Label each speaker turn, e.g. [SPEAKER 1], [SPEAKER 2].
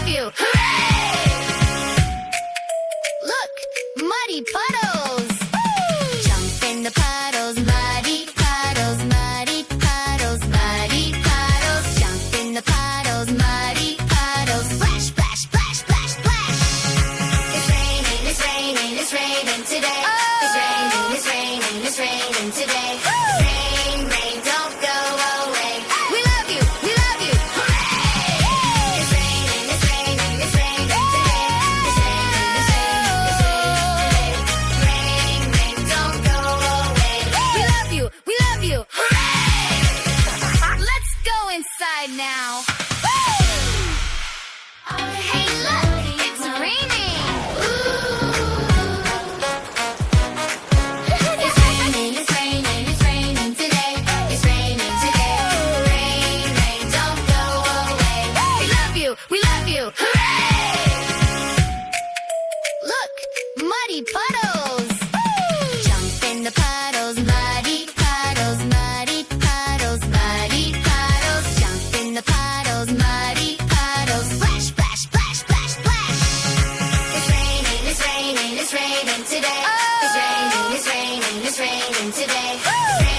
[SPEAKER 1] love you. Hooray! Look, muddy puddles. Jump in the puddles, muddy puddles, muddy puddles, muddy puddles. Jump in the puddles, muddy puddles. Splash, splash, splash, splash, splash. It's raining, it's raining, it's raining today. It's raining, it's raining, it's raining today. Rain, rain, don't go away. We love you, we love you. Hooray! It's raining, it's raining, it's raining today. It's raining, it's raining, it's raining today. Rain, rain, don't go away. We love you, we love you. Hooray! Let's go inside now. Hey, look, it's raining. It's raining, it's raining, it's raining today. It's raining today. Rain, rain, don't go away. We love you, we love you. Hooray! Look, muddy puddles. Jump in the puddles, muddy puddles, muddy puddles, muddy puddles. Jump in the puddles, muddy puddles. Splash, splash, splash, splash, splash. It's raining, it's raining, it's raining today. It's raining, it's raining, it's raining today.